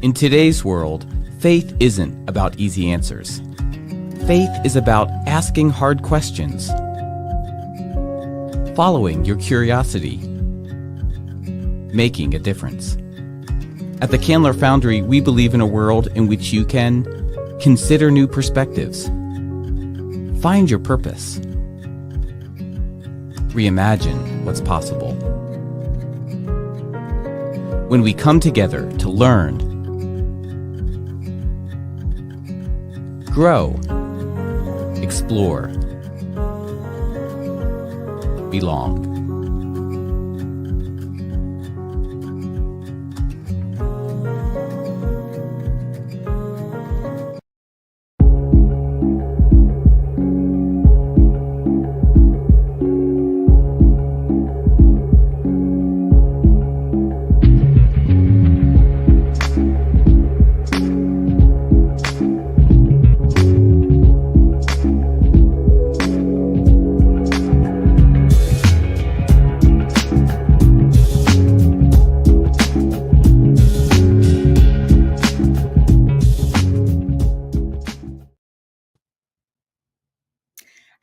In today's world, faith isn't about easy answers. Faith is about asking hard questions, following your curiosity, making a difference. At the Candler Foundry, we believe in a world in which you can consider new perspectives, find your purpose, reimagine what's possible. When we come together to learn, grow, explore, belong.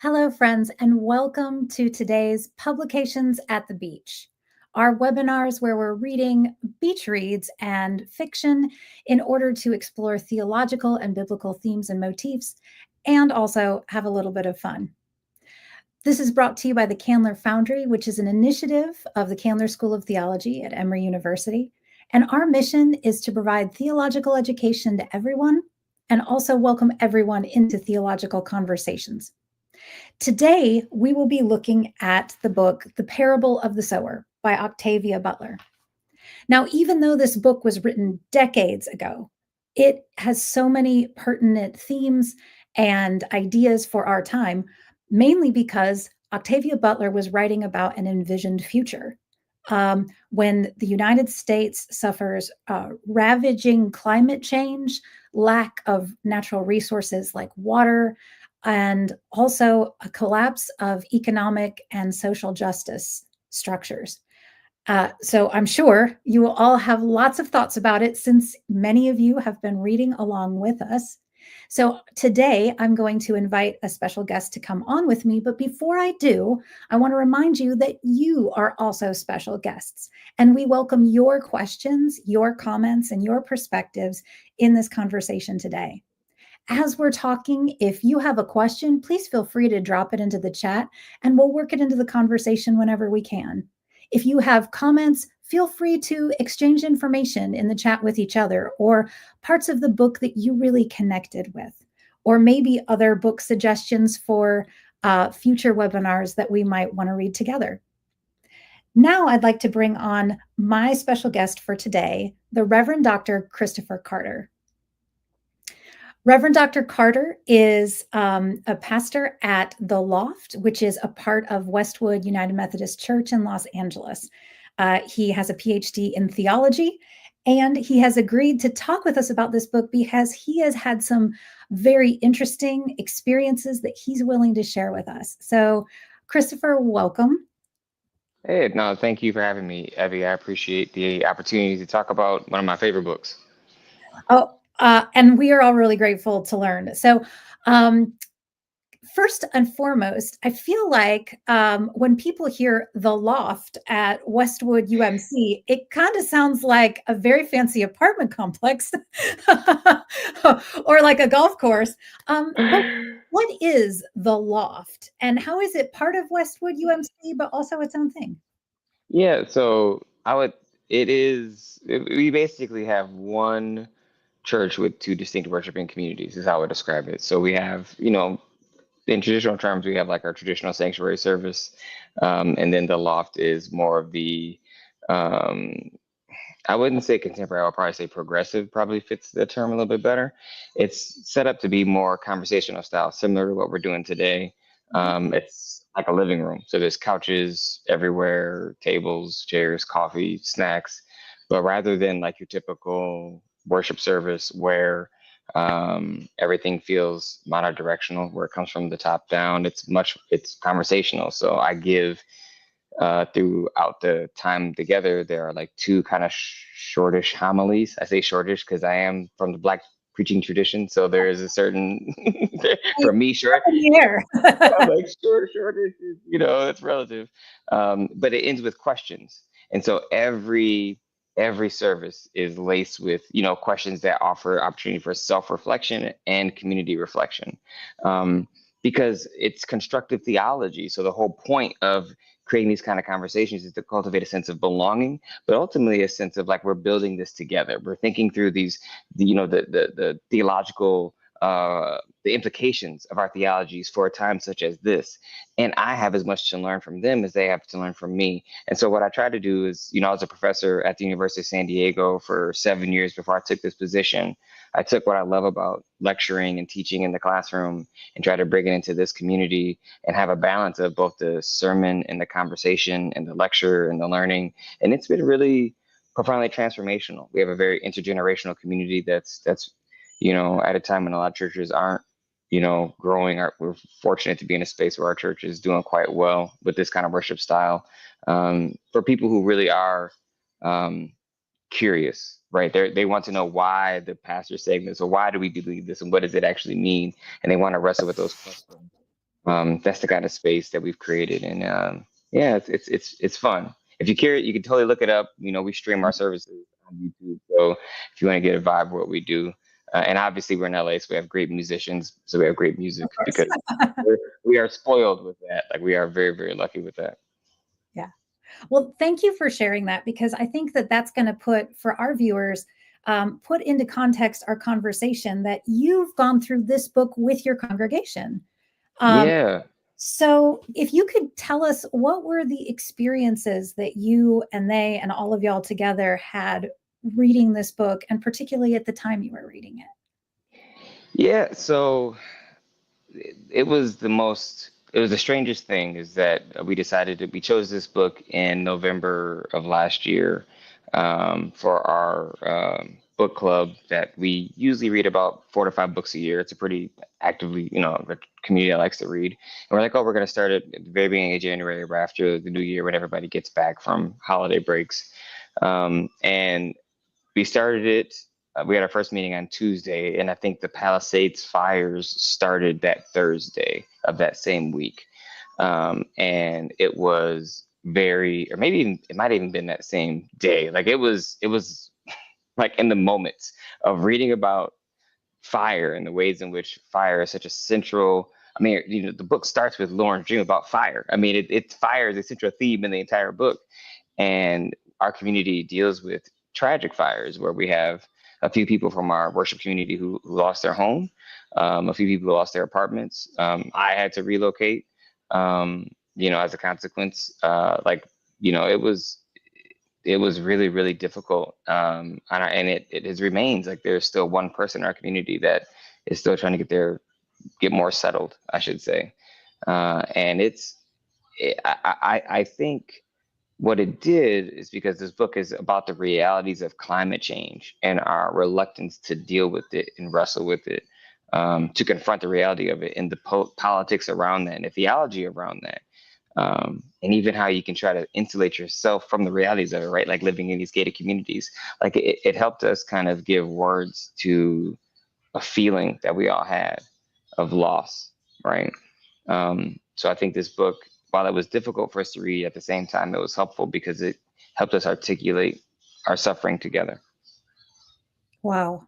Hello, friends, and welcome to today's Publications at the Beach, our webinars where we're reading beach reads and fiction in order to explore theological and biblical themes and motifs, and also have a little bit of fun. This is brought to you by the Candler Foundry, which is an initiative of the Candler School of Theology at Emory University. And our mission is to provide theological education to everyone and also welcome everyone into theological conversations. Today, we will be looking at the book, The Parable of the Sower by Octavia Butler. Now, even though this book was written decades ago, it has so many pertinent themes and ideas for our time, mainly because Octavia Butler was writing about an envisioned future. When the United States suffers ravaging climate change, lack of natural resources like water, and also a collapse of economic and social justice structures. So I'm sure you will all have lots of thoughts about it since many of you have been reading along with us. So today I'm going to invite a special guest to come on with me. But before I do, I want to remind you that you are also special guests, and we welcome your questions, your comments, and your perspectives in this conversation today. As we're talking, if you have a question, please feel free to drop it into the chat and we'll work it into the conversation whenever we can. If you have comments, feel free to exchange information in the chat with each other or parts of the book that you really connected with, or maybe other book suggestions for future webinars that we might want to read together. Now I'd like to bring on my special guest for today, the Reverend Dr. Christopher Carter. Reverend Dr. Carter is a pastor at The Loft, which is a part of Westwood United Methodist Church in Los Angeles. He has a PhD in theology, and he has agreed to talk with us about this book because he has had some very interesting experiences that he's willing to share with us. So, Christopher, welcome. Hey, no, thank you for having me, Evie. I appreciate the opportunity to talk about one of my favorite books. And we are all really grateful to learn. So first and foremost, I feel like when people hear The Loft at Westwood UMC, it kind of sounds like a very fancy apartment complex or like a golf course. But what is The Loft and how is it part of Westwood UMC, but also its own thing? Yeah, so we basically have one church with two distinct worshiping communities is how I would describe it. So we have, in traditional terms, we have like our traditional sanctuary service. And then the loft is more of the, I wouldn't say contemporary, I would probably say progressive probably fits the term a little bit better. It's set up to be more conversational style, similar to what we're doing today. It's like a living room. So there's couches everywhere, tables, chairs, coffee, snacks. But rather than like your typical worship service where everything feels monodirectional, where it comes from the top down, it's conversational. So I give throughout the time together, there are like two kind of shortish homilies. I say shortish because I am from the Black preaching tradition, so there is a certain for me short. Here. I'm like shortish is, it's relative. But it ends with questions, and so every service is laced with questions that offer opportunity for self-reflection and community reflection, because it's constructive theology. So the whole point of creating these kind of conversations is to cultivate a sense of belonging, but ultimately a sense of like we're building this together. We're thinking through the theological the implications of our theologies for a time such as this. And I have as much to learn from them as they have to learn from me. And so what I try to do is, I was a professor at the University of San Diego for 7 years before I took this position. I took what I love about lecturing and teaching in the classroom and try to bring it into this community and have a balance of both the sermon and the conversation and the lecture and the learning. And it's been really profoundly transformational. We have a very intergenerational community that's at a time when a lot of churches aren't, growing. We're fortunate to be in a space where our church is doing quite well with this kind of worship style. For people who really are curious, right? They want to know why the pastor's saying this, or why do we believe this, and what does it actually mean? And they want to wrestle with those questions. That's the kind of space that we've created, and yeah, it's fun. If you're curious, you can totally look it up. We stream our services on YouTube, so if you want to get a vibe of what we do, and obviously we're in LA, so we have great musicians, so we have great music because we are spoiled with that. Like we are very, very lucky with that. Yeah. Well, thank you for sharing that, because I think that that's going to put, for our viewers, put into context our conversation that you've gone through this book with your congregation. Yeah. So if you could tell us, what were the experiences that you and they and all of y'all together had reading this book, and particularly at the time you were reading it? Yeah, so it was the strangest thing is that we chose this book in November of last year, for our book club that we usually read about 4 to 5 books a year. It's a pretty actively, a community that likes to read. And we're like, oh, we're going to start it at the very beginning of January, right after the new year when everybody gets back from holiday breaks. And we started it. We had our first meeting on Tuesday, and I think the Palisades fires started that Thursday of that same week. And it was or maybe even, it might have even been that same day. Like it was like in the moments of reading about fire and the ways in which fire is such a central. I mean, the book starts with Lauren's dream about fire. I mean, fire is a central theme in the entire book. And our community deals with tragic fires where we have a few people from our worship community who lost their home, a few people who lost their apartments. I had to relocate, as a consequence. It was really, really difficult. And it has remains like there's still one person in our community that is still trying to get more settled, I should say. And I think what it did is because this book is about the realities of climate change and our reluctance to deal with it and wrestle with it, to confront the reality of it and the politics around that and the theology around that. And even how you can try to insulate yourself from the realities of it, right? Like living in these gated communities. Like it helped us kind of give words to a feeling that we all had of loss, right? So I think this book, while it was difficult for us to read, at the same time, it was helpful because it helped us articulate our suffering together. Wow.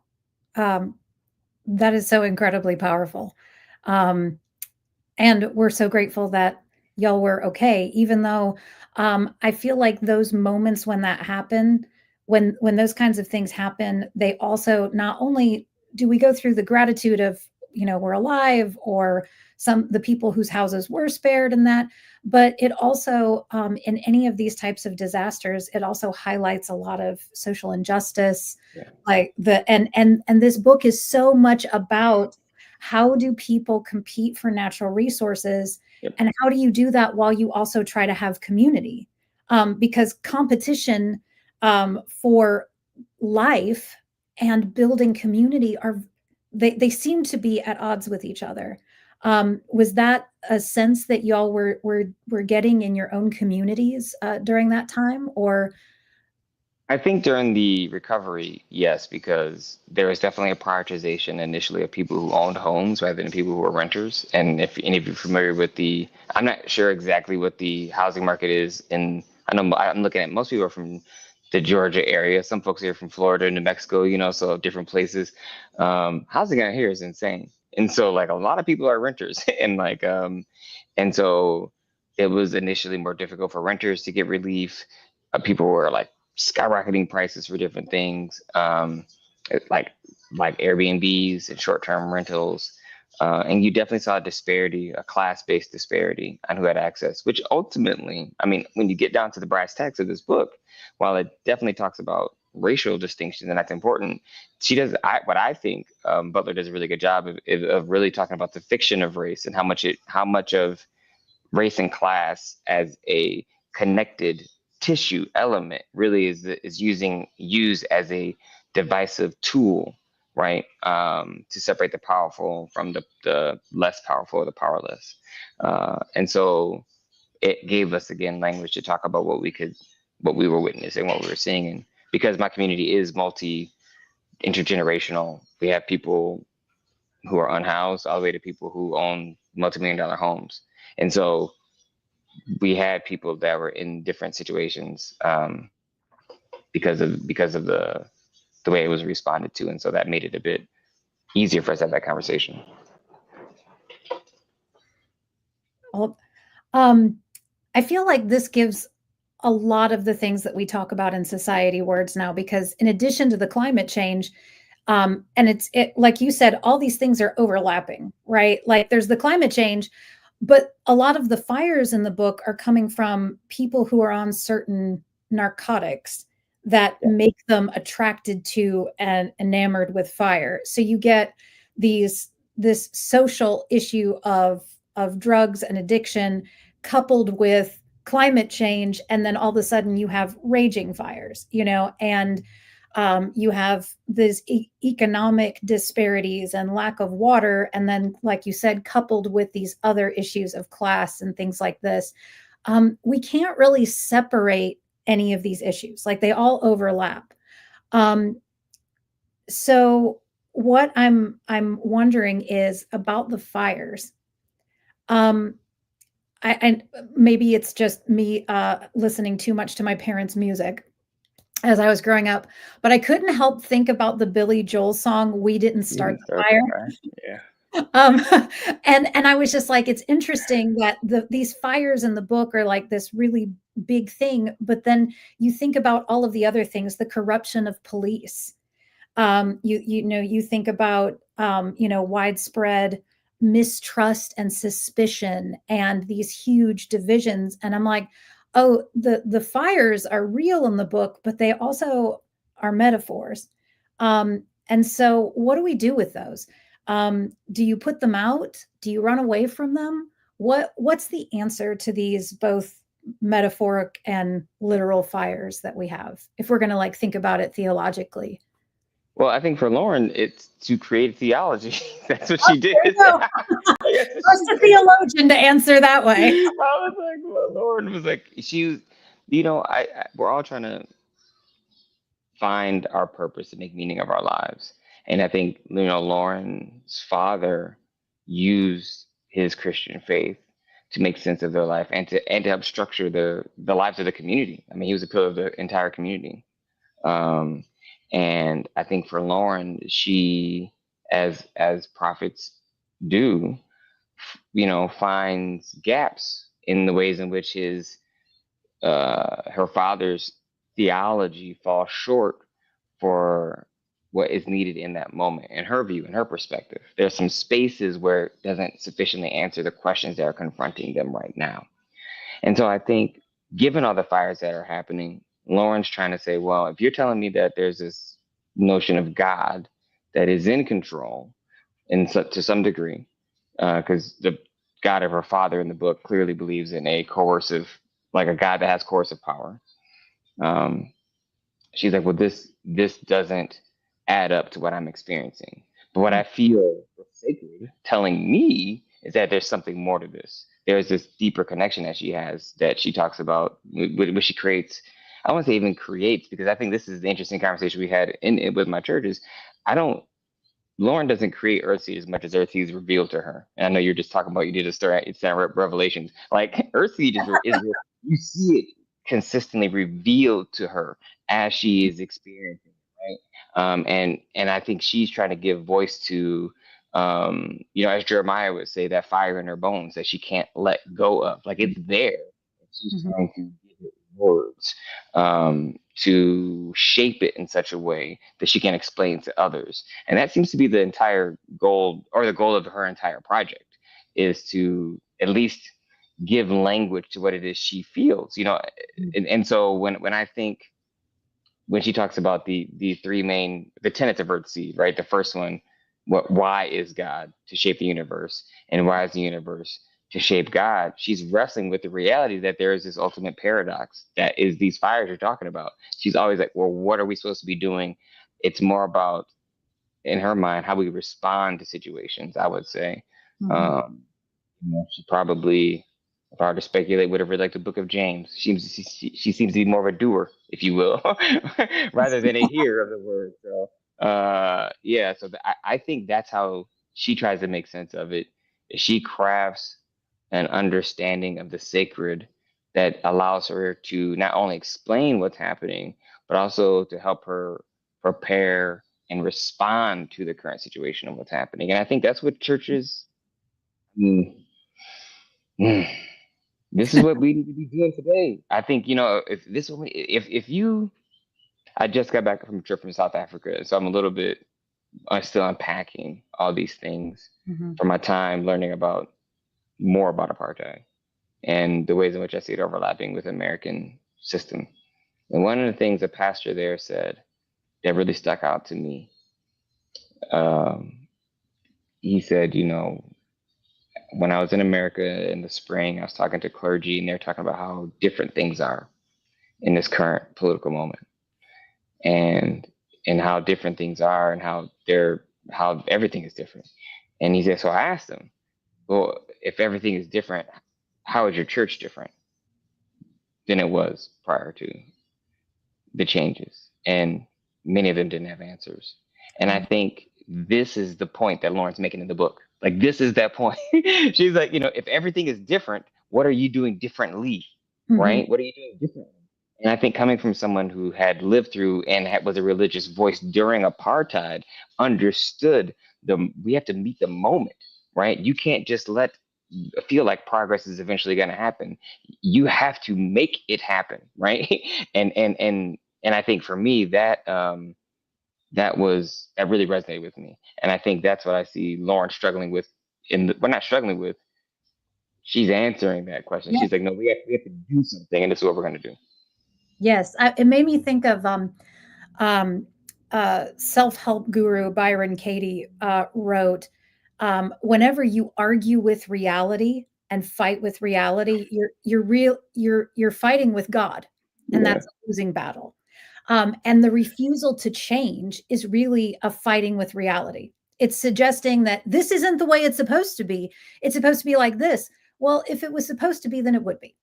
That is so incredibly powerful. And we're so grateful that y'all were okay, even though I feel like those moments when that happened, when those kinds of things happen, they also, not only do we go through the gratitude of, we're alive, or the people whose houses were spared and that, but it also, in any of these types of disasters, it also highlights a lot of social injustice. Yeah. Like and this book is so much about, how do people compete for natural resources? Yep. And how do you do that while you also try to have community? Because competition for life and building community they seem to be at odds with each other. Was that a sense that y'all were getting in your own communities during that time, or? I think during the recovery, yes, because there was definitely a prioritization initially of people who owned homes rather than people who were renters. And if any of you are familiar with I'm not sure exactly what the housing market is I know I'm looking at most people are from the Georgia area. Some folks are from Florida, New Mexico, so different places. Housing out here is insane. And so like a lot of people are renters and so it was initially more difficult for renters to get relief. People were like skyrocketing prices for different things, like Airbnbs and short-term rentals. And you definitely saw a disparity, a class-based disparity on who had access, which ultimately, I mean, when you get down to the brass tacks of this book, while it definitely talks about racial distinctions, and that's important, she does, what I think Butler does a really good job of really talking about the fiction of race and how much of race and class as a connected tissue element really is used as a divisive tool, right? To separate the powerful from the less powerful or the powerless. And so it gave us again language to talk about what we were witnessing, what we were seeing. And because my community is intergenerational, we have people who are unhoused all the way to people who own multi-million-dollar homes. And so we had people that were in different situations because of the way it was responded to, and so that made it a bit easier for us to have that conversation. Well, I feel like this gives a lot of the things that we talk about in society words now, because in addition to the climate change, and like you said, all these things are overlapping, right? Like there's the climate change, but a lot of the fires in the book are coming from people who are on certain narcotics that make them attracted to and enamored with fire. So you get this social issue of drugs and addiction coupled with climate change, and then all of a sudden you have raging fires, and you have these economic disparities and lack of water, and then, like you said, coupled with these other issues of class and things like this. We can't really separate any of these issues; like they all overlap. So what I'm wondering is about the fires. And maybe it's just me listening too much to my parents' music as I was growing up, but I couldn't help think about the Billy Joel song, "We Didn't Start the Fire." Yeah. And I was just like, it's interesting that these fires in the book are like this really big thing, but then you think about all of the other things, the corruption of police. You think about widespread mistrust and suspicion and these huge divisions, and I'm like, oh, the fires are real in the book, but they also are metaphors. And so what do we do with those? Do you put them out? Do you run away from them? What's the answer to these both metaphoric and literal fires that we have, if we're going to like think about it theologically? Well, I think for Lauren, it's to create theology. That's what she did. First a theologian to answer that way. I was like, well, Lauren was like, we're all trying to find our purpose and make meaning of our lives. And I think, Lauren's father used his Christian faith to make sense of their life and to help structure the lives of the community. I mean, he was a pillar of the entire community. And I think for Lauren, she, as prophets do, finds gaps in the ways in which her father's theology falls short for what is needed in that moment. In her view, in her perspective, there's some spaces where it doesn't sufficiently answer the questions that are confronting them right now. And so I think, given all the fires that are happening, Lauren's trying to say, well, if you're telling me that there's this notion of God that is in control, to some degree, because the God of her father in the book clearly believes in a coercive, like a God that has coercive power. She's like, well, this doesn't add up to what I'm experiencing. But what I feel sacred telling me is that there's something more to this. There's this deeper connection that she has that she talks about when she creates. I don't want to say even creates, because I think this is the interesting conversation we had in with my churches. I don't. Lauren doesn't create Earthseed as much as Earthseed is revealed to her. And I know you're just talking about, you did a story. It's that Revelations. Like Earthseed is you see it consistently revealed to her as she is experiencing it, right? And I think she's trying to give voice to, as Jeremiah would say, that fire in her bones that she can't let go of. Like it's there. She's trying to give it words, to shape it in such a way that she can explain to others. And that seems to be the entire goal, or the goal of her entire project, is to at least give language to what it is she feels, and so when I think, when she talks about the tenets of Earthseed, right? The first one, why is God? To shape the universe. And why is the universe? To shape God. She's wrestling with the reality that there is this ultimate paradox that is these fires you're talking about. She's always like, well, what are we supposed to be doing? It's more about, in her mind, how we respond to situations, I would say. She probably, if I were to speculate, would have read like the book of James. She seems to be more of a doer, if you will, rather than a hearer of the word. So, I think that's how she tries to make sense of it. She crafts an understanding of the sacred that allows her to not only explain what's happening, but also to help her prepare and respond to the current situation of what's happening. And I think that's what churches. This is what we need to be doing today. I think, if you, I just got back from a trip from South Africa, so I'm a little bit, I'm still unpacking all these things from my time learning more about apartheid and the ways in which I see it overlapping with the American system. And one of the things a pastor there said that really stuck out to me, he said, when I was in America in the spring, I was talking to clergy, and they're talking about how different things are in this current political moment, and how different things are, and how everything is different. And he said, so I asked him, well, if everything is different, how is your church different than it was prior to the changes? And many of them didn't have answers. And I think this is the point that Lauren's making in the book. Like, this is that point. She's like, if everything is different, what are you doing differently? Right? What are you doing differently? And I think, coming from someone who had lived through and was a religious voice during apartheid, understood we have to meet the moment, right? You can't just feel like progress is eventually going to happen. You have to make it happen, right? and I think for me that that really resonated with me, and I think that's what I see Lauren struggling with. We're not struggling with. She's answering that question. Yeah. She's like, no, we have to do something, and this is what we're going to do. Yes, it made me think of self-help guru Byron Katie wrote, whenever you argue with reality and fight with reality, you're fighting with God, and that's a losing battle. And the refusal to change is really a fighting with reality. It's suggesting that this isn't the way it's supposed to be. It's supposed to be like this. Well, if it was supposed to be, then it would be.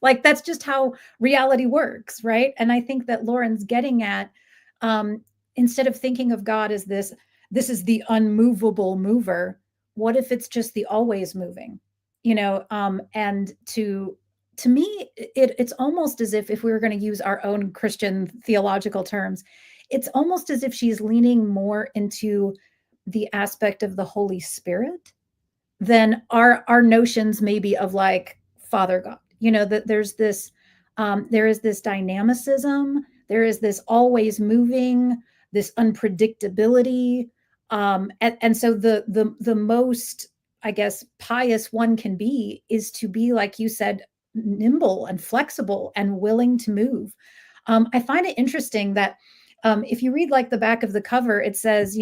Like, that's just how reality works, right? And I think that Lauren's getting at, instead of thinking of God as this is the unmovable mover, what if it's just the always moving? And to me, it's almost as if we were going to use our own Christian theological terms, it's almost as if she's leaning more into the aspect of the Holy Spirit than our notions maybe of like Father God. That there is this dynamicism, there is this always moving, this unpredictability, and so the most, I guess, pious one can be is to be, like you said, nimble and flexible and willing to move. I find it interesting that if you read like the back of the cover, it says,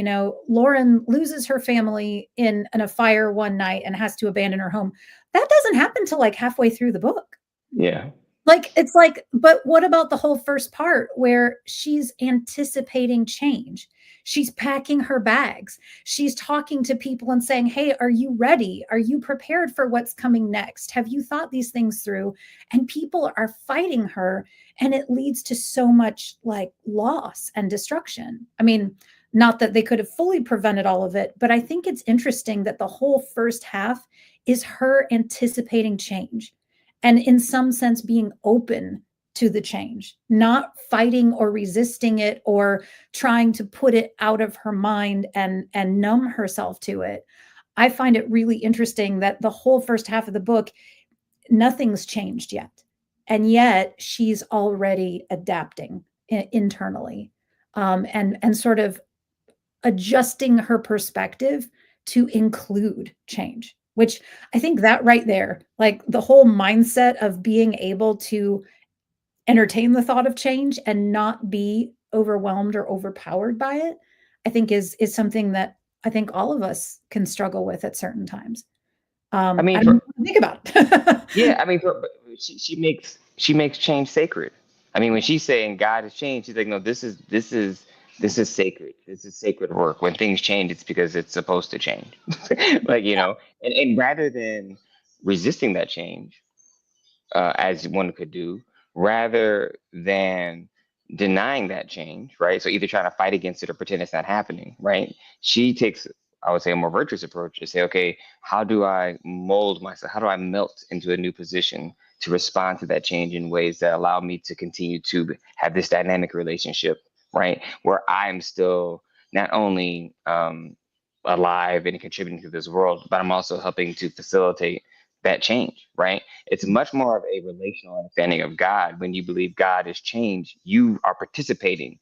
Lauren loses her family in a fire one night and has to abandon her home. That doesn't happen till like halfway through the book. Yeah. Like, it's like, but what about the whole first part where she's anticipating change? She's packing her bags. She's talking to people and saying, hey, are you ready? Are you prepared for what's coming next? Have you thought these things through? And people are fighting her, and it leads to so much like loss and destruction. I mean, not that they could have fully prevented all of it, but I think it's interesting that the whole first half is her anticipating change and in some sense being open to the change, not fighting or resisting it or trying to put it out of her mind and numb herself to it. I find it really interesting that the whole first half of the book, nothing's changed yet. And yet she's already adapting internally, and sort of adjusting her perspective to include change, which I think that right there, like the whole mindset of being able to entertain the thought of change and not be overwhelmed or overpowered by it, I think is something that I think all of us can struggle with at certain times. I mean, I don't know what to think about it. yeah, I mean, but she makes change sacred. I mean, when she's saying God has changed, she's like, no, this is sacred. This is sacred work. When things change, it's because it's supposed to change. Like, and rather than resisting that change, as one could do, rather than denying that change, right? So either trying to fight against it or pretend it's not happening, right? She takes, I would say, a more virtuous approach to say, okay, how do I mold myself? How do I melt into a new position to respond to that change in ways that allow me to continue to have this dynamic relationship, right? Where I'm still not only alive and contributing to this world, but I'm also helping to facilitate that change, right? It's much more of a relational understanding of God. When you believe God is change, you are participating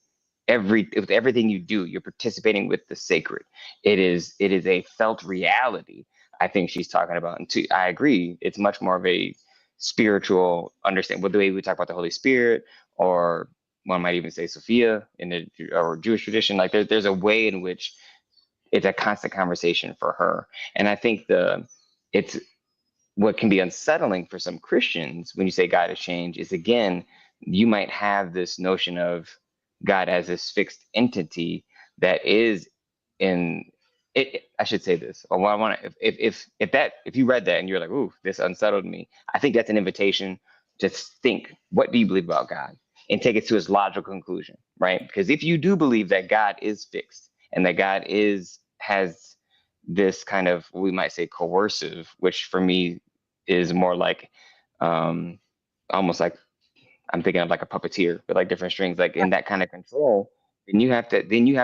with everything you do. You're participating with the sacred. It is a felt reality. I think she's talking about, and I agree. It's much more of a spiritual understanding. With the way we talk about the Holy Spirit, or one might even say Sophia in the or Jewish tradition. Like there's a way in which it's a constant conversation for her, and I think it's what can be unsettling for some Christians when you say God has changed is, again, you might have this notion of God as this fixed entity that is in it. I should say this. Or what I want to, if you read that and you're like, ooh, this unsettled me, I think that's an invitation to think, what do you believe about God? And take it to its logical conclusion, right? Because if you do believe that God is fixed and that God has this kind of, we might say, coercive, which for me is more like almost like, I'm thinking of like a puppeteer with like different strings, like in that kind of control. And you have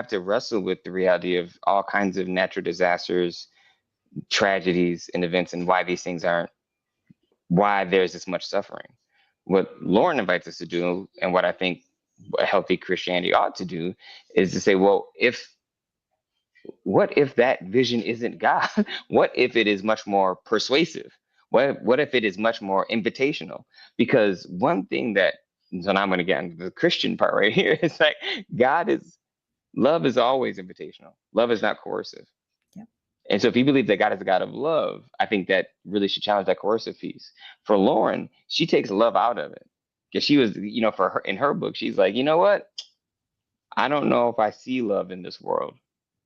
to wrestle with the reality of all kinds of natural disasters, tragedies, and events, and why these things aren't, why there's this much suffering. What Lauren invites us to do, and what I think a healthy Christianity ought to do, is to say, well, what if that vision isn't God? What if it is much more persuasive? What if it is much more invitational? Because one thing that, so now I'm going to get into the Christian part right here, is like love is always invitational. Love is not coercive. Yeah. And so if you believe that God is a God of love, I think that really should challenge that coercive piece. For Lauren, she takes love out of it. Because she was, for her, in her book, she's like, you know what? I don't know if I see love in this world.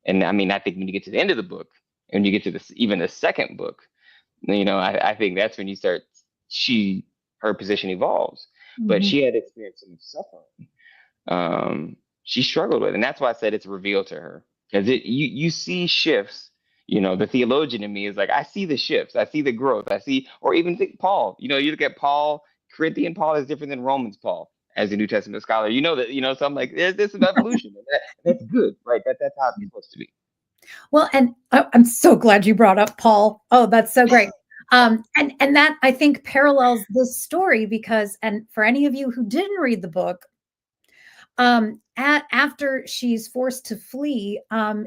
And I mean, I think when you get to the end of the book, and you get to even the second book, I think that's when you start, her position evolves. But Mhm. she had experienced some suffering. She struggled with it. And that's why I said it's revealed to her. Because you see shifts. The theologian in me is like, I see the shifts. I see the growth. Or even think Paul. You look at Paul, Corinthian Paul is different than Romans Paul as a New Testament scholar. So I'm like, there's some evolution. That's good, right? That's how it's supposed to be. Well, and I'm so glad you brought up Paul. Oh, that's so great. And that I think parallels this story because, and for any of you who didn't read the book, after she's forced to flee,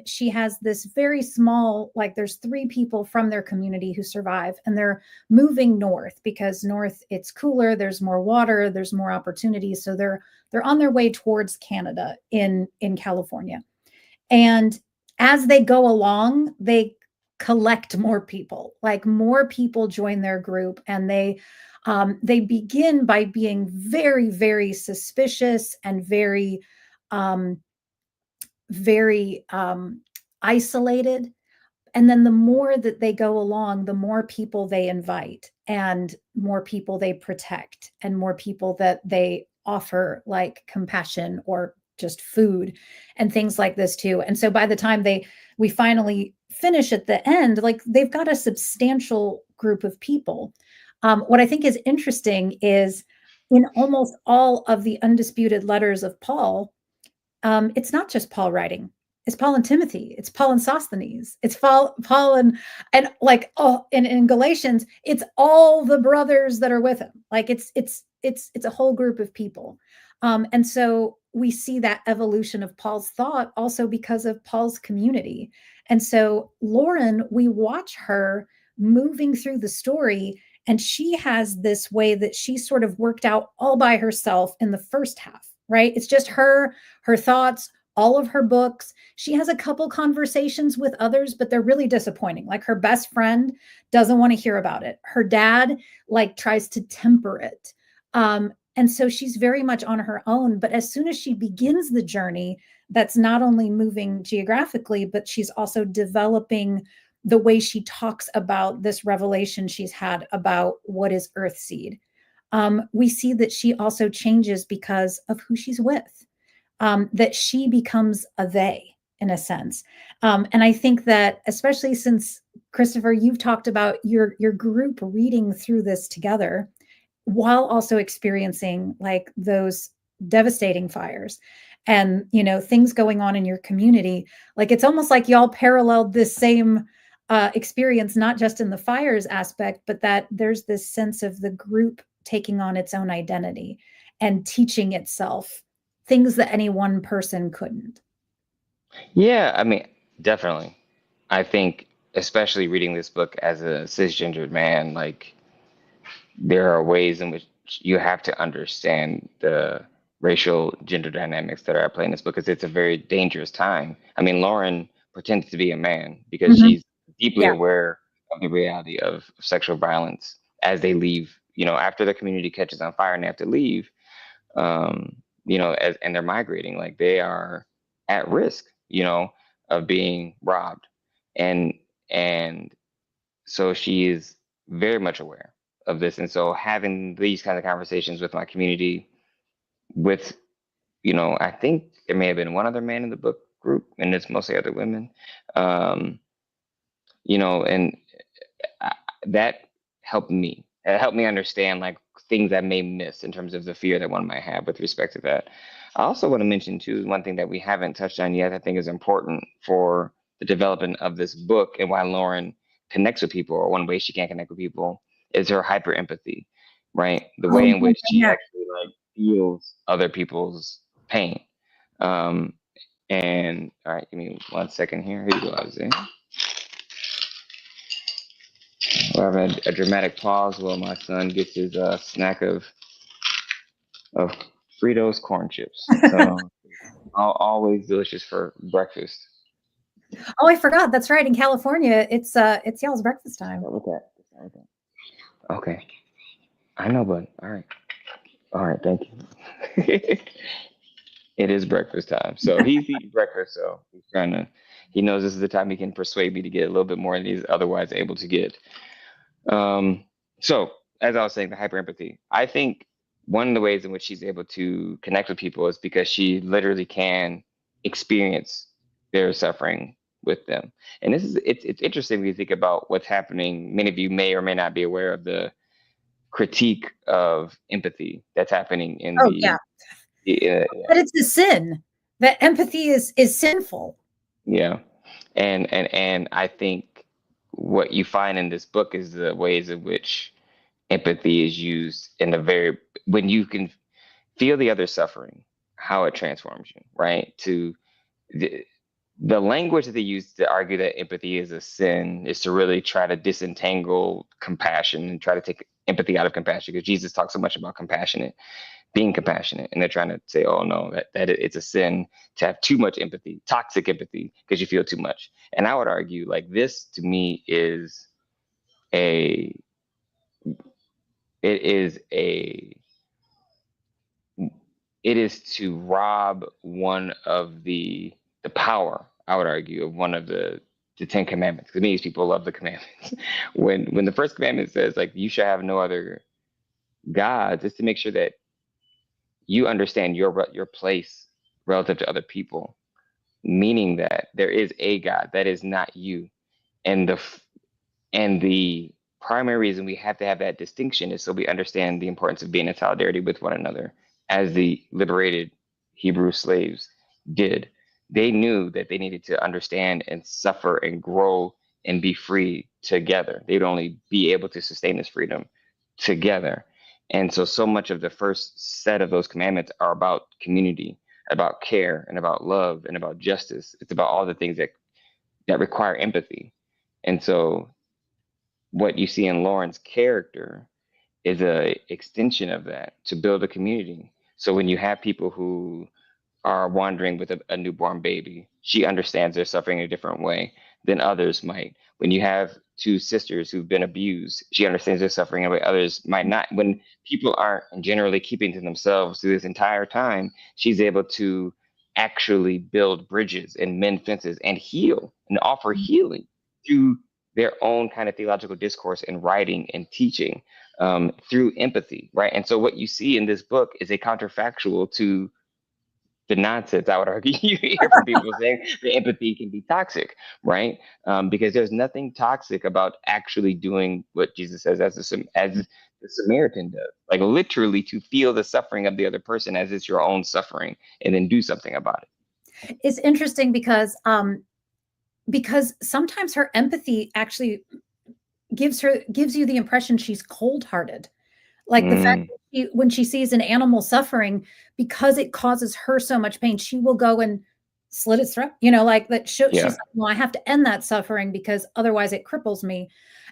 she has this very small, like there's 3 people from their community who survive, and they're moving north because north it's cooler, there's more water, there's more opportunities. So they're on their way towards Canada in California. And as they go along, they collect more people, like more people join their group, and they begin by being very, very suspicious and very very isolated. And then the more that they go along, the more people they invite and more people they protect and more people that they offer like compassion or just food and things like this too. And so by the time we finally finish at the end, like they've got a substantial group of people. What I think is interesting is in almost all of the undisputed letters of Paul, it's not just Paul writing. It's Paul and Timothy. It's Paul and Sosthenes. It's Paul and like in Galatians, it's all the brothers that are with him. Like it's a whole group of people, and so we see that evolution of Paul's thought also because of Paul's community. And so Lauren, we watch her moving through the story, and she has this way that she sort of worked out all by herself in the first half. Right? It's just her thoughts, all of her books. She has a couple conversations with others, but they're really disappointing. Like her best friend doesn't want to hear about it. Her dad like tries to temper it. And so she's very much on her own. But as soon as she begins the journey, that's not only moving geographically, but she's also developing the way she talks about this revelation she's had about what is Earthseed. We see that she also changes because of who she's with, that she becomes a they in a sense. And I think that especially since Christopher, you've talked about your group reading through this together while also experiencing like those devastating fires and things going on in your community. Like it's almost like y'all paralleled this same experience, not just in the fires aspect, but that there's this sense of the group taking on its own identity and teaching itself things that any one person couldn't. Yeah, I mean, definitely. I think, especially reading this book as a cisgendered man, like there are ways in which you have to understand the racial gender dynamics that are at play in this book because it's a very dangerous time. I mean, Lauren pretends to be a man because Mm-hmm. she's deeply Yeah. aware of the reality of sexual violence as they leave, after the community catches on fire and they have to leave, um, and they're migrating, like they are at risk, of being robbed. And, and so she is very much aware of this. And so having these kind of conversations with my community, with, I think there may have been one other man in the book group, and it's mostly other women, um, and I, that helped me. It helped me understand like things I may miss in terms of the fear that one might have with respect to that. I also want to mention too, one thing that we haven't touched on yet, I think is important for the development of this book and why Lauren connects with people, or one way she can connect with people is her hyper empathy, right? The way Oh, in which she yeah. actually like feels other people's pain. Um, and all right, give me 1 second here. Here you go, Isaiah. We're having a dramatic pause while my son gets his snack of Fritos corn chips. Always delicious for breakfast. Oh, I forgot. That's right. In California, it's y'all's breakfast time. Start with that. Start with that. Okay. I know, bud. All right. All right. Thank you. It is breakfast time. So he's eating breakfast. So he's trying to, he knows this is the time he can persuade me to get a little bit more than he's otherwise able to get. So as I was saying, the hyper empathy. I think one of the ways in which she's able to connect with people is because she literally can experience their suffering with them. And it's interesting when you think about what's happening. Many of you may or may not be aware of the critique of empathy that's happening in Oh, yeah. But it's a sin. That empathy is sinful. yeah. And I think what you find in this book is the ways in which empathy is used in a very, when you can feel the other suffering, how it transforms you, right? To the, the language that they use to argue that empathy is a sin is to really try to disentangle compassion and try to take empathy out of compassion, because Jesus talks so much about being compassionate, and they're trying to say, oh no, that it's a sin to have too much empathy, toxic empathy, because you feel too much. And I would argue like this to me is a it is a it is to rob one of the the power, I would argue, of one of the Ten Commandments. Because these people love the commandments. When the first commandment says like you shall have no other gods, is to make sure that you understand your place relative to other people, meaning that there is a God that is not you, and the primary reason we have to have that distinction is so we understand the importance of being in solidarity with one another, as the liberated Hebrew slaves did. They knew that they needed to understand and suffer and grow and be free together. They would only be able to sustain this freedom together. And so much of the first set of those commandments are about community, about care, and about love, and about justice. It's about all the things that require empathy. And so what you see in Lauren's character is a extension of that to build a community. So when you have people who are wandering with a newborn baby, she understands their suffering in a different way than others might. When you have two sisters who've been abused, she understands their suffering in a way others might not. When people aren't generally keeping to themselves through this entire time, she's able to actually build bridges and mend fences and heal and offer healing through their own kind of theological discourse and writing and teaching, through empathy, right? And so what you see in this book is a counterfactual to the nonsense I would argue you hear from people saying that empathy can be toxic, right? Because there's nothing toxic about actually doing what Jesus says as the Samaritan does, like literally to feel the suffering of the other person as it's your own suffering, and then do something about it. It's interesting because sometimes her empathy actually gives you the impression she's cold-hearted. Like the fact that when she sees an animal suffering, because it causes her so much pain, she will go and slit its throat, like that. She's Yeah. like, well, I have to end that suffering because otherwise it cripples me.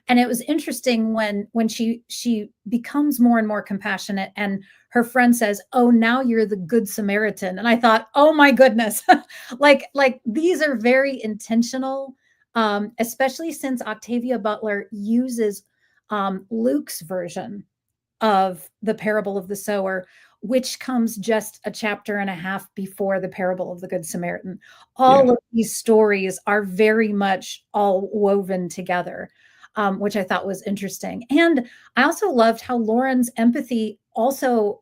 And it was interesting when she becomes more and more compassionate, and her friend says, "Oh, now you're the good Samaritan." And I thought, oh my goodness, like these are very intentional, especially since Octavia Butler uses Luke's version of the parable of the sower, which comes just a chapter and a half before the parable of the Good Samaritan. All of these stories are very much all woven together, which I thought was interesting. And I also loved how Lauren's empathy also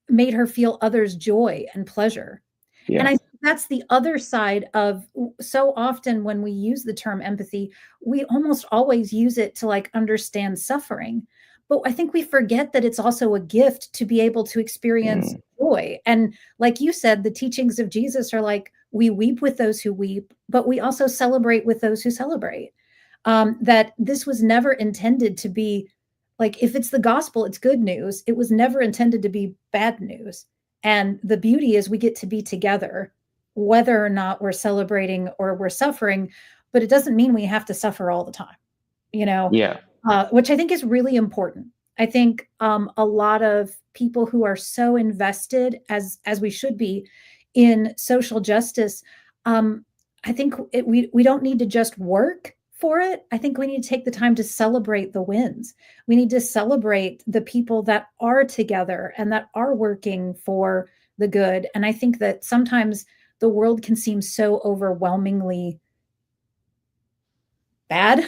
made her feel others' joy and pleasure. And I think that's the other side of, so often when we use the term empathy, we almost always use it to like understand suffering. But I think we forget that it's also a gift to be able to experience joy. And like you said, the teachings of Jesus are like, we weep with those who weep, but we also celebrate with those who celebrate. That this was never intended to be like, if it's the gospel, it's good news. It was never intended to be bad news. And the beauty is we get to be together, whether or not we're celebrating or we're suffering, but it doesn't mean we have to suffer all the time, Yeah. which I think is really important. I think a lot of people who are so invested, as we should be, in social justice, I think we don't need to just work for it. I think we need to take the time to celebrate the wins. We need to celebrate the people that are together and that are working for the good. And I think that sometimes the world can seem so overwhelmingly bad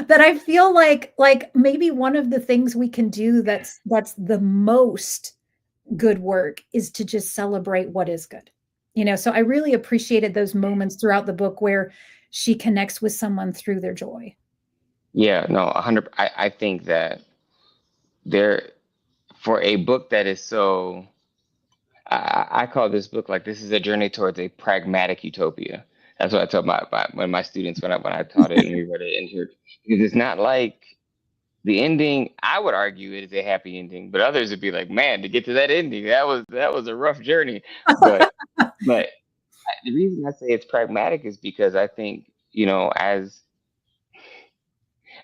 that I feel like maybe one of the things we can do that's the most good work is to just celebrate what is good. So I really appreciated those moments throughout the book where she connects with someone through their joy. Yeah, no, 100. I think that there, for a book that is so, I call this book like this is a journey towards a pragmatic utopia. That's what I tell my students when I taught it and we read it in here, because it's not like the ending. I would argue it is a happy ending, but others would be like, man, to get to that ending, that was a rough journey. But the reason I say it's pragmatic is because I think, as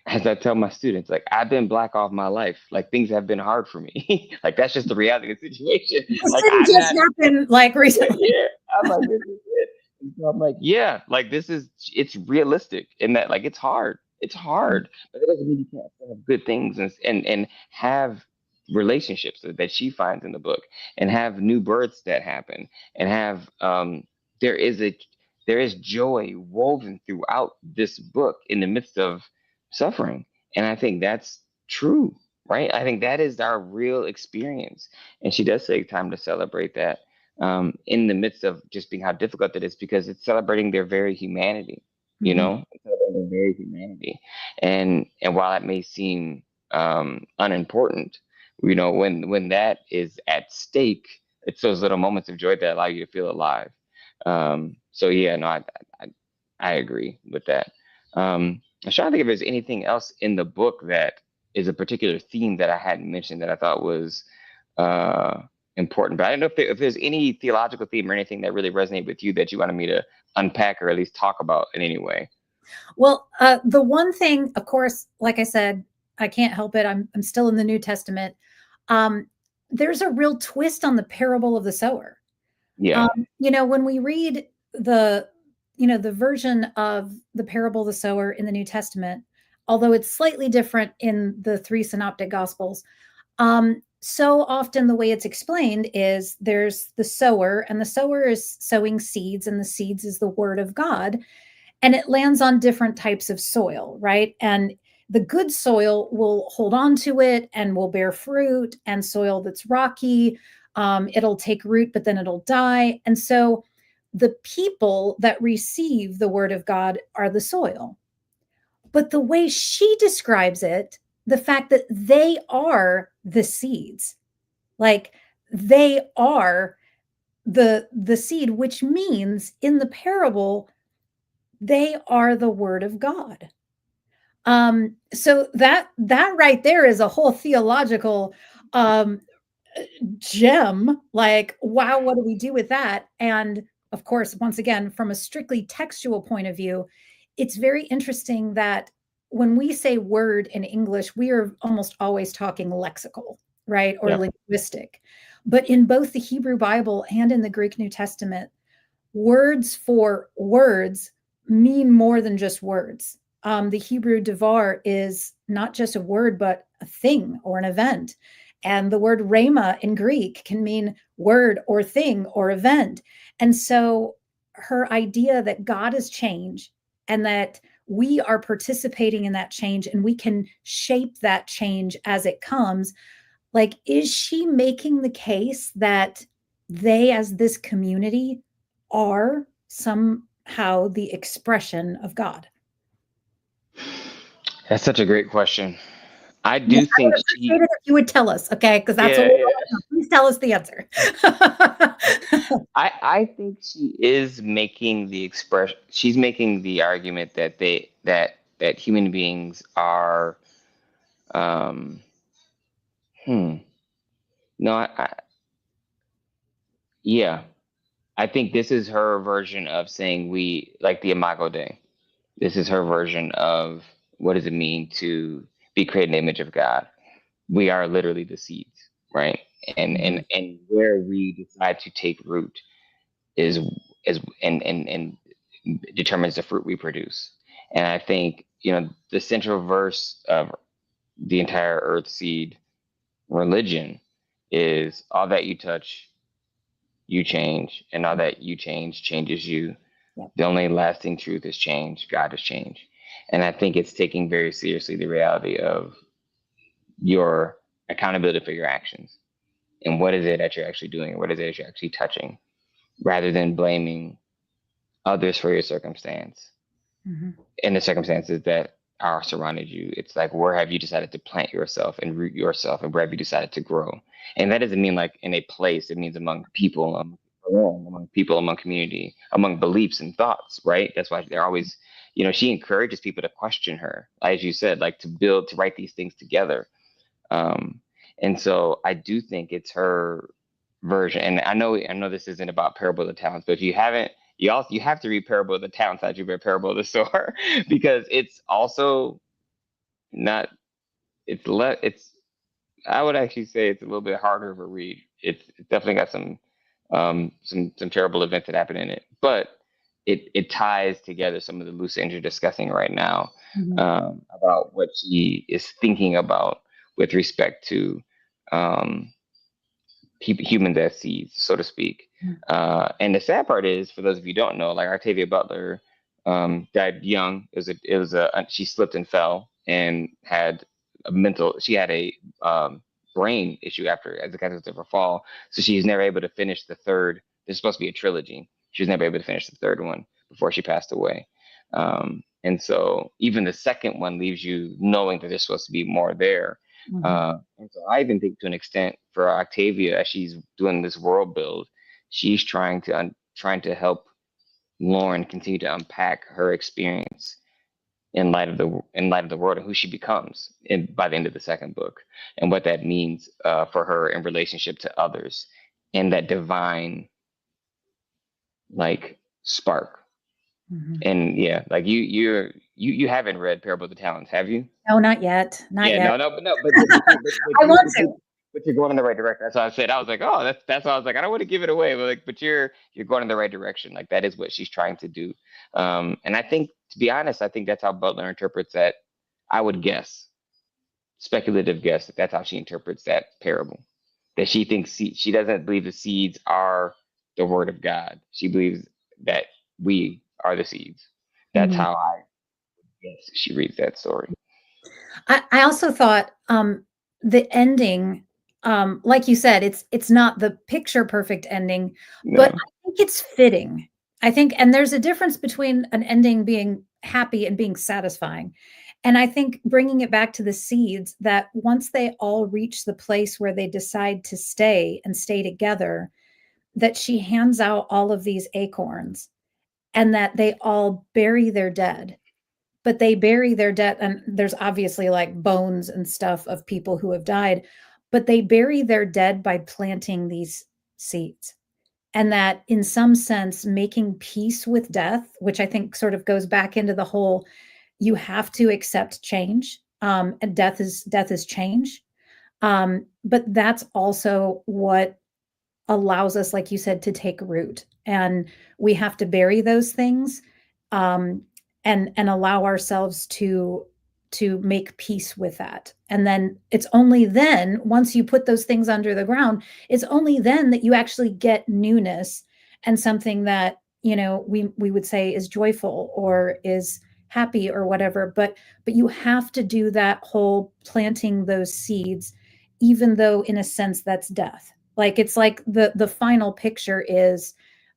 I tell my students, like I've been black all my life. Like things have been hard for me. Like that's just the reality of the situation. This Like didn't I'm just not. happen like recently. Yeah. I'm like, this is it. And so I'm like, yeah, like it's realistic in that like it's hard. It's hard, but it doesn't mean you can't still have good things and have relationships that she finds in the book, and have new births that happen, and have there is there is joy woven throughout this book in the midst of suffering. And I think that's true, right? I think that is our real experience. And she does take time to celebrate that in the midst of just being how difficult it is, because it's celebrating their very humanity, you Mhm. know, it's celebrating their very humanity. And while that may seem unimportant, you know, when that is at stake, it's those little moments of joy that allow you to feel alive. So yeah, no, I, I agree with that. I'm trying to think if there's anything else in the book that is a particular theme that I hadn't mentioned that I thought was uh, important. But I don't know if there's any theological theme or anything that really resonated with you that you wanted me to unpack or at least talk about in any way. Well, the one thing, of course, like I said, I can't help it. I'm still in the New Testament. Um, there's a real twist on the parable of the sower. Yeah. When we read the, the version of the parable of the sower in the New Testament, although it's slightly different in the three synoptic gospels, so often the way it's explained is there's the sower, and the sower is sowing seeds, and the seeds is the word of God, and it lands on different types of soil, right? And the good soil will hold on to it and will bear fruit, and soil that's rocky, it'll take root, but then it'll die. And so the people that receive the word of God are the soil. But the way she describes it, the fact that they are the seeds, like they are the seed, which means in the parable they are the word of God. So that right there is a whole theological um, gem. Like, wow, what do we do with that? And of course, once again, from a strictly textual point of view, it's very interesting that when we say word in English, we are almost always talking lexical, right? Or Yeah. linguistic. But in both the Hebrew Bible and in the Greek New Testament, words for words mean more than just words. The Hebrew devar is not just a word, but a thing or an event. And the word rhema in Greek can mean word or thing or event. And so her idea that God is change and that we are participating in that change and we can shape that change as it comes, like, is she making the case that they, as this community, are somehow the expression of God? That's such a great question. I Yeah, do I think would appreciate she, it if you would tell us, okay? Because that's what yeah, we yeah. want to know. Please tell us the answer. I think she is making the expression. She's making the argument that that human beings are. Um, hmm. No, yeah. I think this is her version of saying we like the Imago Dei. This is her version of what does it mean to be created in the image of God. We are literally the seeds, right? And Mhm, and where we decide to take root is and determines the fruit we produce. And I think, you know, the central verse of the entire earth seed religion is all that you touch, you change, and all that you change changes you. yep, The only lasting truth is change. God is change. And I think it's taking very seriously the reality of your accountability for your actions and what is it that you're actually doing, what is it that you're actually touching, rather than blaming others for your circumstance mhm, and the circumstances that are surrounding you. It's like, where have you decided to plant yourself and root yourself, and where have you decided to grow? And that doesn't mean like in a place. It means among people, among people, among community, among beliefs and thoughts. Right. That's why they're always, you know, she encourages people to question her, as you said, like to build, to write these things together. Um, and so I do think it's her version. And I know this isn't about Parable of the Talents, but if you haven't, you have to read Parable of the Talents as you read Parable of the Sower because it's also not it's I would actually say it's a little bit harder of a read. It's definitely got some terrible events that happen in it, but it ties together some of the loose ends you're discussing right now mhm, about what she is thinking about with respect to um, humans as seeds, so to speak. And the sad part is, for those of you who don't know, like Octavia Butler died young. She slipped and fell and had she had a brain issue as a consequence of her fall. So she's never able to finish the third. There's supposed to be a trilogy. She was never able to finish the third one before she passed away. And so even the second one leaves you knowing that there's supposed to be more there. And so I even think, to an extent, for Octavia, as she's doing this world build, she's trying to help Lauren continue to unpack her experience in light of the world and who she becomes by the end of the second book, and what that means for her in relationship to others, and that divine like spark. And yeah, like you haven't read Parable of the Talents, have you? No, not yet. Not Yeah, yet. no, but I want to. but you're going in the right direction. That's what I said. I was like, oh, that's why I was like, I don't want to give it away, but you're going in the right direction. Like, that is what she's trying to do. And I think, to be honest, I think that's how Butler interprets that. I would guess, speculative guess, that that's how she interprets that parable. That she thinks she doesn't believe the seeds are the word of God. She believes that we are the seeds. That's how I guess she reads that story. I also thought the ending, like you said, it's not the picture perfect ending, but I think it's fitting. I think, and there's a difference between an ending being happy and being satisfying. And I think bringing it back to the seeds, that once they all reach the place where they decide to stay and stay together, that she hands out all of these acorns, and that they all bury their dead. But they bury their dead, and there's obviously like bones and stuff of people who have died, but they bury their dead by planting these seeds. And that, in some sense, making peace with death, which I think sort of goes back into the whole, you have to accept change, and death is change. But that's also what allows us, like you said, to take root, and we have to bury those things, and allow ourselves to make peace with that. And then it's only then, once you put those things under the ground, it's only then that you actually get newness, and something that, we would say is joyful or is happy or whatever. But you have to do that whole planting those seeds, even though in a sense that's death. Like, it's like the final picture is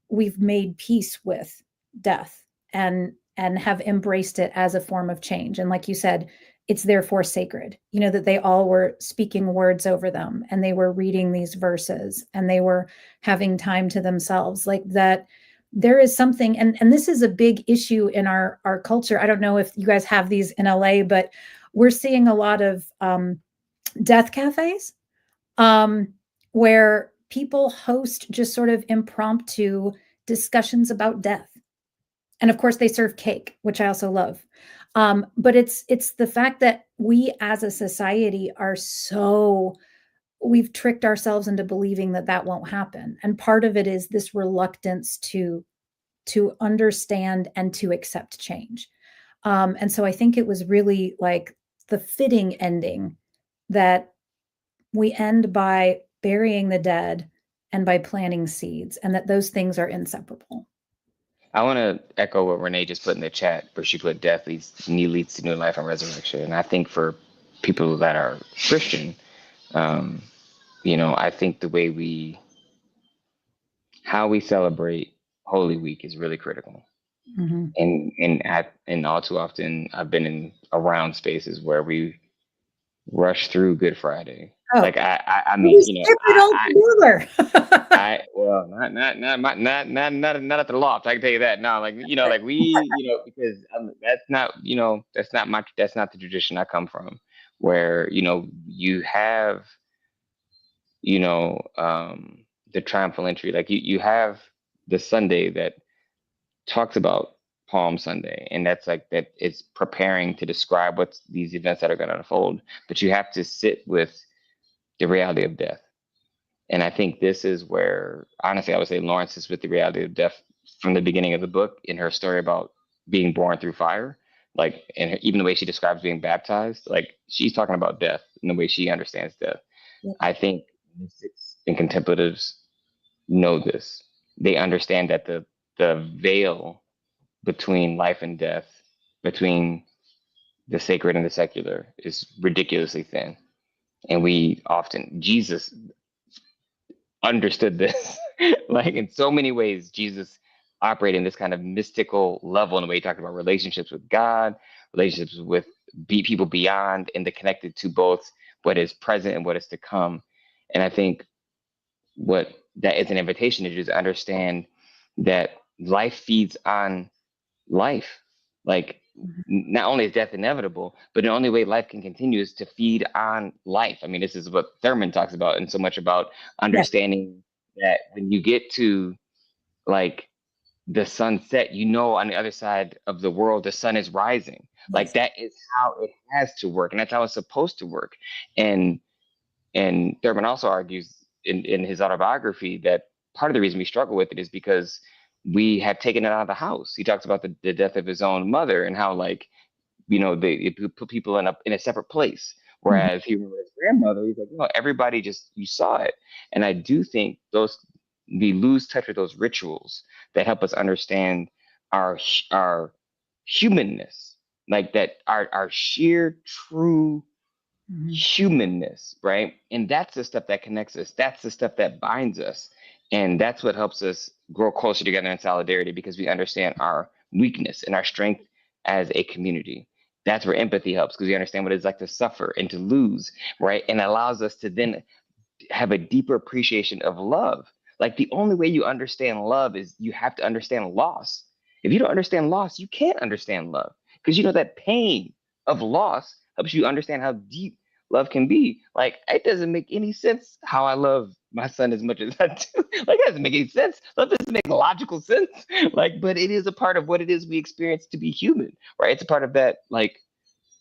we've made peace with death, and have embraced it as a form of change. And like you said, it's therefore sacred, that they all were speaking words over them, and they were reading these verses, and they were having time to themselves. Like that, there is something, and this is a big issue in our culture. I don't know if you guys have these in LA, but we're seeing a lot of death cafes, where people host just sort of impromptu discussions about death. And of course they serve cake, which I also love. But it's the fact that we as a society we've tricked ourselves into believing that won't happen. And part of it is this reluctance to understand and to accept change. And so I think it was really like the fitting ending, that we end by burying the dead and by planting seeds, and that those things are inseparable. I want to echo what Renee just put in the chat, where she put death leads to new life and resurrection. And I think for people that are Christian, I think the way how we celebrate Holy Week is really critical. And all too often, I've been around spaces where we rush through Good Friday. Oh, like I mean, not at the loft. I can tell you that. No, because that's not the tradition I come from, where you have the triumphal entry. Like you have the Sunday that talks about Palm Sunday, and that's like that it's preparing to describe what's these events that are going to unfold, but you have to sit with the reality of death. And I think this is where, honestly, I would say Lawrence is with the reality of death from the beginning of the book, in her story about being born through fire. Like, and even the way she describes being baptized, like she's talking about death in the way she understands death. Yeah. I think and contemplatives know this. They understand that the veil between life and death, between the sacred and the secular, is ridiculously thin. And we often, Jesus understood this. Like in so many ways, Jesus operated in this kind of mystical level in the way he talked about relationships with God, relationships with people beyond, and the connected to both what is present and what is to come. And I think what that is an invitation to just understand that life feeds on life. Like not only is death inevitable, but the only way life can continue is to feed on life. I mean, this is what Thurman talks about, and so much about Yes. understanding that when you get to like the sunset, you know, on the other side of the world, the sun is rising. Like Yes. that is how it has to work, and that's how it's supposed to work. And Thurman also argues in his autobiography that part of the reason we struggle with it is because we have taken it out of the house. He talks about the death of his own mother and how, like, you know, they put people in a separate place. Mhm. Whereas he remember his grandmother, he's like, no, everybody just, you saw it. And I do think those, we lose touch with those rituals that help us understand our humanness, like that, our sheer true Mhm. humanness, right? And that's the stuff that connects us. That's the stuff that binds us. And that's what helps us grow closer together in solidarity because we understand our weakness and our strength as a community. That's where empathy helps because we understand what it's like to suffer and to lose, right? And allows us to then have a deeper appreciation of love. Like the only way you understand love is you have to understand loss. If you don't understand loss, you can't understand love because you know that pain of loss helps you understand how deep love can be. Like it doesn't make any sense how I love my son as much as I do. Like it doesn't make any sense. Love doesn't make logical sense. Like, but it is a part of what it is we experience to be human, right? It's a part of that, like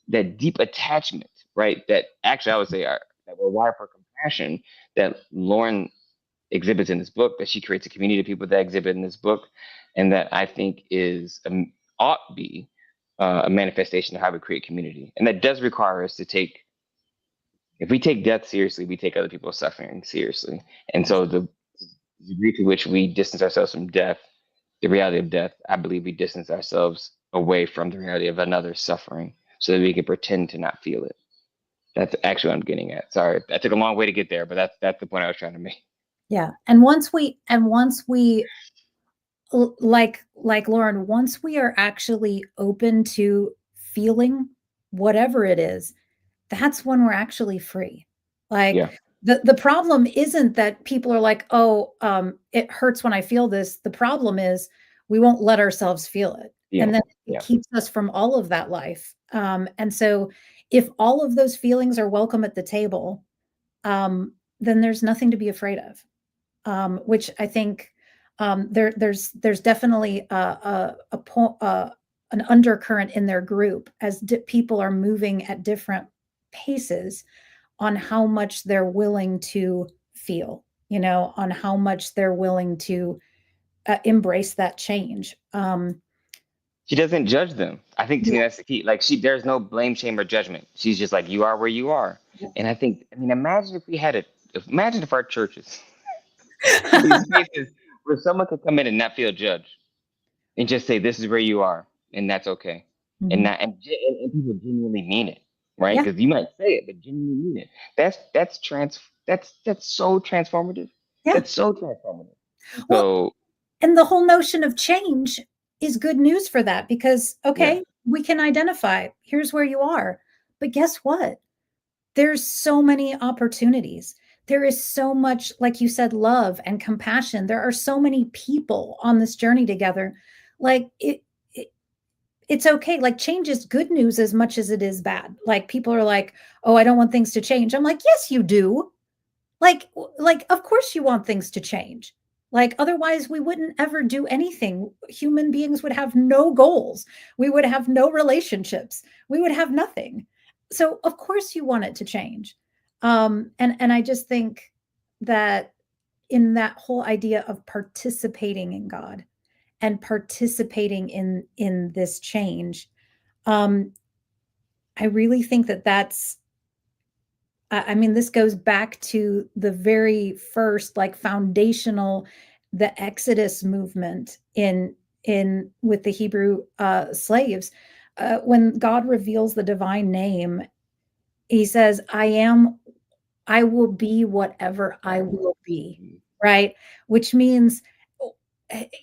that deep attachment, right? That actually I would say that we're wired for compassion that Lauren exhibits in this book, that she creates a community of people that exhibit in this book, and that I think is ought be a manifestation of how we create community. And that does require us to take, if we take death seriously, we take other people's suffering seriously. And Yes. so the degree to which we distance ourselves from death, the reality of death, I believe we distance ourselves away from the reality of another's suffering so that we can pretend to not feel it. That's actually what I'm getting at. Sorry, that took a long way to get there, but that's the point I was trying to make. Yeah. And once we like Lauren, once we are actually open to feeling whatever it is, that's when we're actually free. Like Yeah, the problem isn't that people are like, oh, it hurts when I feel this. The problem is we won't let ourselves feel it. And feeling then it. it Yeah. keeps us from all of that life. And so if all of those feelings are welcome at the table, then there's nothing to be afraid of. Which I think there's definitely an undercurrent in their group as people are moving at different paces on how much they're willing to feel, on how much they're willing to embrace that change. She doesn't judge them. I think to Yeah. me that's the key. Like there's no blame, shame, or judgment. She's just like, you are where you are. And I think, I mean, imagine if we had it. Imagine if our churches, these spaces where someone could come in and not feel judged and just say, this is where you are, and that's okay, and Mhm. not and people genuinely mean it, right? Yeah. Because you might say it, but genuinely mean it. That's so transformative. Yeah. That's so transformative. Well, So and the whole notion of change is good news for that because, yeah, okay, we can identify here's where you are. But guess what? There's so many opportunities. There is so much, like you said, love and compassion. There are so many people on this journey together. Like it's okay. Like change is good news as much as it is bad. Like people are like, "Oh, I don't want things to change." I'm like, "Yes, you do. Like of course you want things to change. Like otherwise we wouldn't ever do anything. Human beings would have no goals. We would have no relationships. We would have nothing. So of course you want it to change. And I just think that in that whole idea of participating in God and participating in this change, um I really think that I mean, this goes back to the very first, like, foundational, the Exodus movement in with the Hebrew slaves. When God reveals the divine name, he says, I will be whatever I will be, right? Which means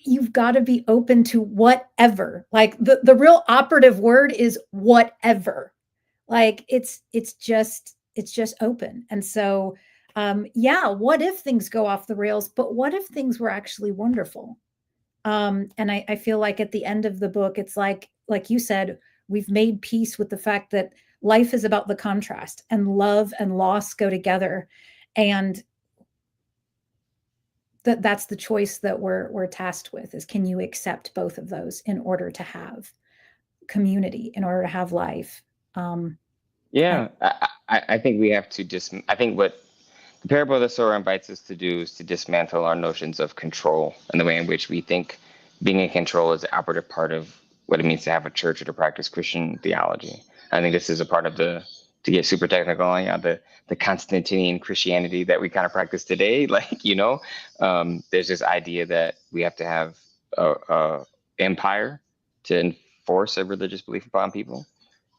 you've got to be open to whatever. Like the real operative word is whatever. Like it's just open. And so yeah, what if things go off the rails, but what if things were actually wonderful? And I feel like at the end of the book, it's like you said, we've made peace with the fact that life is about the contrast, and love and loss go together. And that's the choice that we're tasked with, is can you accept both of those in order to have community, in order to have life? And Yeah, I think we have to just, I think what the parable of the sower invites us to do is to dismantle our notions of control and the way in which we think being in control is the operative part of what it means to have a church or to practice Christian theology. I think this is a part of the, to get super technical on, yeah, the Constantinian Christianity that we kind of practice today. Like, there's this idea that we have to have a empire to enforce a religious belief upon people,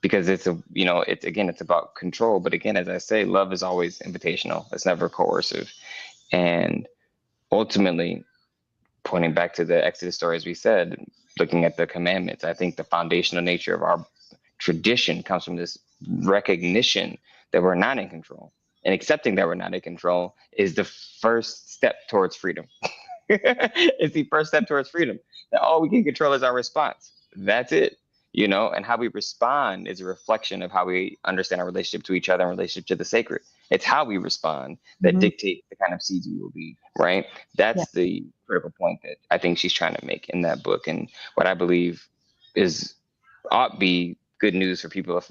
because it's about control. But again, as I say, love is always invitational. It's never coercive. And ultimately, pointing back to the Exodus story, as we said, looking at the commandments, I think the foundational nature of our tradition comes from this recognition that we're not in control. And accepting that we're not in control is the first step towards freedom. It's the first step towards freedom. That all we can control is our response. That's it. And how we respond is a reflection of how we understand our relationship to each other and relationship to the sacred. It's how we respond that mhm, dictate the kind of seeds we will be, right? yeah, That's the critical point that I think she's trying to make in that book. And what I believe is ought be good news for people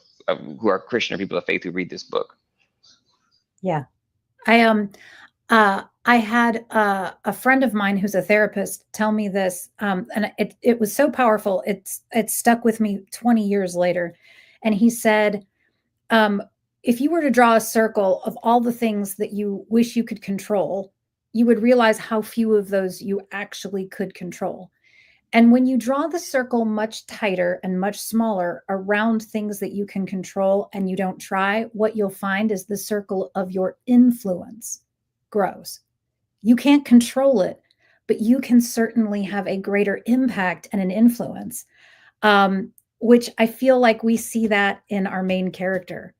who are Christian or people of faith who read this book. yeah. I had a friend of mine who's a therapist tell me this, and it was so powerful. It stuck with me 20 years later. And he said, um, if you were to draw a circle of all the things that you wish you could control, you would realize how few of those you actually could control. And when you draw the circle much tighter and much smaller around things that you can control and you don't try, what you'll find is the circle of your influence grows. You can't control it, but you can certainly have a greater impact and an influence, um, which I feel like we see that in our main character.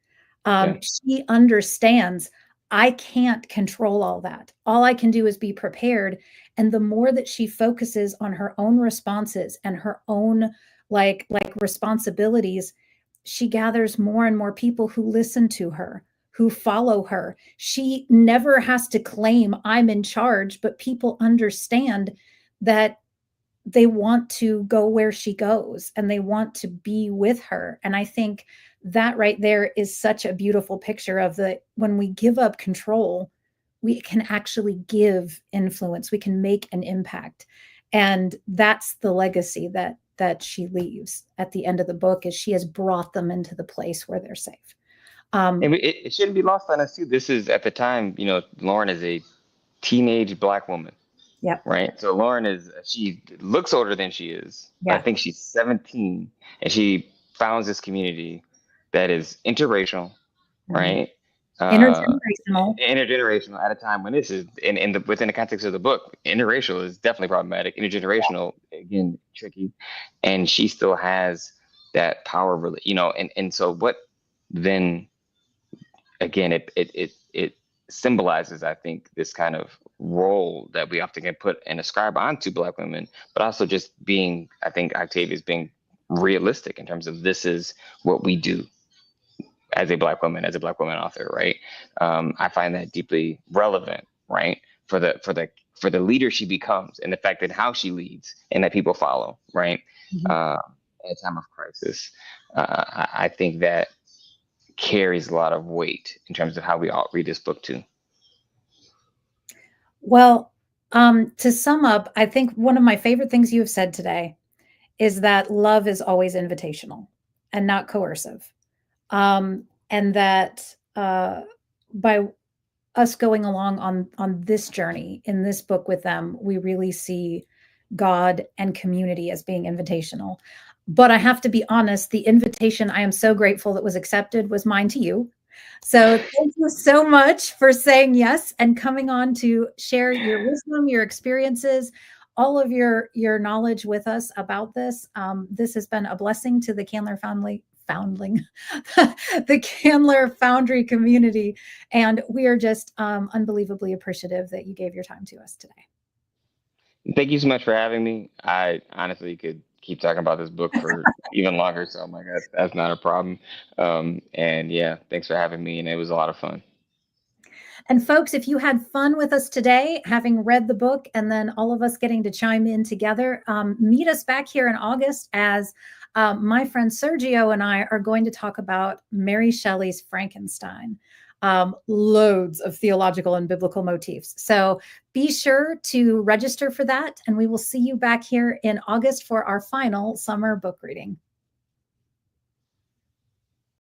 Yeah. She understands, I can't control all that. All I can do is be prepared. And the more that she focuses on her own responses and her own like responsibilities, she gathers more and more people who listen to her, who follow her. She never has to claim I'm in charge, but people understand that they want to go where she goes and they want to be with her. And I think that right there is such a beautiful picture of the when we give up control, we can actually give influence, we can make an impact. And that's the legacy that she leaves at the end of the book, is she has brought them into the place where they're safe. um And it shouldn't be lost on us too. This is at the time, Lauren is a teenage black woman, yep. right? So she looks older than she is, but I Yeah. think she's 17, and she founds this community that is interracial, Mhm. right? Uh, Intergenerational. intergenerational at a time when this is within the context of the book, interracial is definitely problematic. Intergenerational, again, tricky, and she still has that power, really, and so what then again, it symbolizes, I think, this kind of role that we often can put and ascribe onto Black women, but also just being, I think, Octavia is being realistic in terms of this is what we do as a Black woman, as a Black woman author, right? I find that deeply relevant, right, for the leader she becomes, and the fact that how she leads and that people follow, right, Mhm. uh, at a time of crisis. I think that carries a lot of weight in terms of how we all read this book too. Well, to sum up, I think one of my favorite things you have said today is that love is always invitational and not coercive. And that by us going along on this journey in this book with them, we really see God and community as being invitational. But I have to be honest, the invitation I am so grateful that was accepted was mine to you. So thank you so much for saying yes and coming on to share your wisdom, your experiences, all of your knowledge with us about this. This has been a blessing to the Candler Foundling, the Candler Foundry community. And we are just unbelievably appreciative that you gave your time to us today. Thank you so much for having me. I honestly could keep talking about this book for even longer, so I'm like, that's not a problem. And yeah, thanks for having me, and it was a lot of fun. And folks, if you had fun with us today, having read the book and then all of us getting to chime in together, meet us back here in August as my friend Sergio and I are going to talk about Mary Shelley's Frankenstein. Loads of theological and biblical motifs. So be sure to register for that, and we will see you back here in August for our final summer book reading.